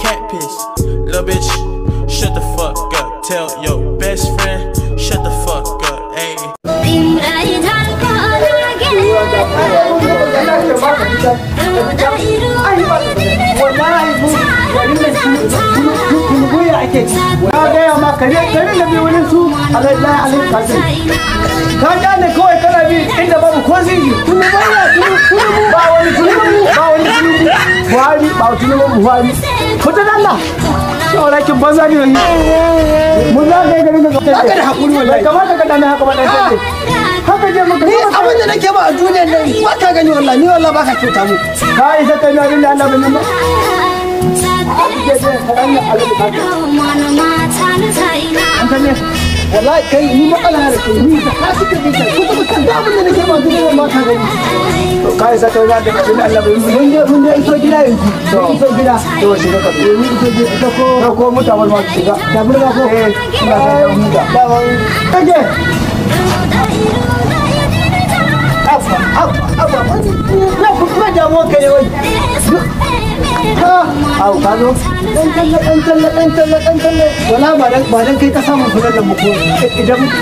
cat piss. Little bitch, shut the fuck up. Tell your best friend, shut the fuck up. Ayy. Walakin banza ne mun za ka yi garin da ka da hakuri wallahi kamata ka dana haka ba dan sai haka je maka ni abin da nake ba a duniyar nan ba ka gani wallahi ni wallahi ba ka kyauta mu ka yi ta kai abin da Allah bai nuna wallahi kai ni matsala da kai ni da ka suka bi kai kuma kan da abin da nake ba duniyar ma ka gani to ka yi ta kai da abin da Allah bai nuna mun je iso gida yanzu to iso gida to shi ka ni iso gida ko mutawar ma shiga da burga ko ina da muta da ban kaje na kuma da mu kai wai au kazo dan talle wala ba dan kai ka samu sunan nan muku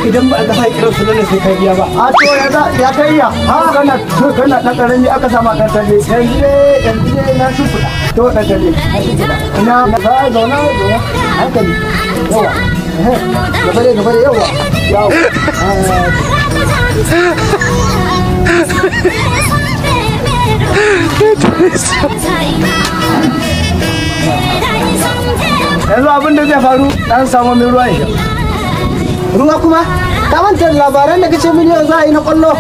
idan ba ka sai kiran sunan sai kai biya ba a to ya kai ya ha kana dan karami aka sama dan talle yanzu ne na shukuda to dan talle ina ba zauna hankali yawa gabare yawa yanzu abin da zai faru dan samu mai ruwa ya ruwa kuma ta manta labaran da kace miliyan za a yi na kwallo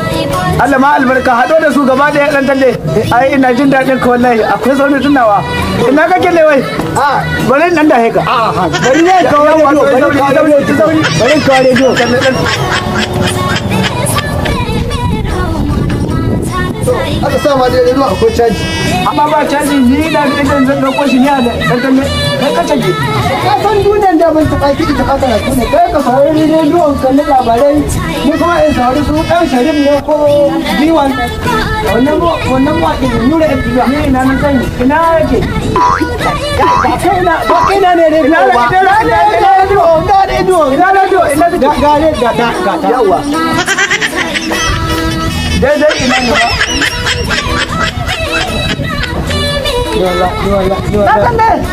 Allah ma albarka hado da su gaba da dan talle ai ina jin dadin ka wallahi akwai sauri tunawa ina kake ne wai a bari nan da heka a bari ne ka wani bari ka radio aka sa ma dai ruwa akwai caji amma ba caji ni da idan zan dauko shi ne a dan talle kai ka caji ka san dunan da ban taba ki ta kaka ne kai ka saurari rediyon kan labarai ni kuma in saurari su dan sharif ne ko diwan wannan ma din nura ibra ne ina nan sani ina yake ba kai na ne ina ga yawa dai ina ne ba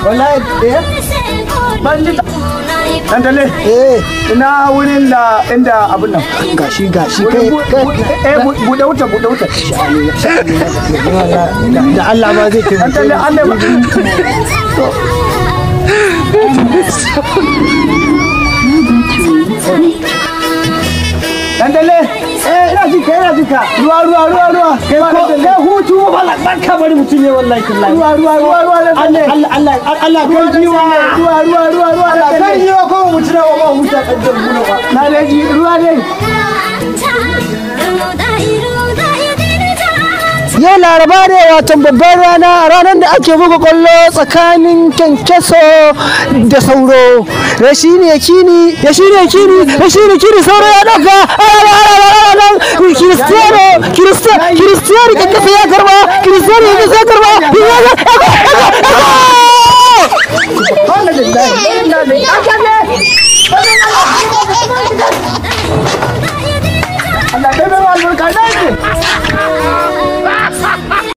wallahi banji dan dale ina wurin da inda abun nan gashi kai bude wuta da Allah ma zai tafi dan dale Allah dan dale ina jika ruwa kai hutu wala ban ka bari mutune wallahi kullahi ruwa Allah kai jiwa ruwa Allah kai jiwa ko mutune wa ba huta kaddan guna ba na leji ruwa dai yau laraba ne wato babban ranar da ake buga kwallo tsakanin Kyankyaso da Sauro Rashidi Yakini Sauro ya dauka Cristiano Kyankyaso ya karba Cristiano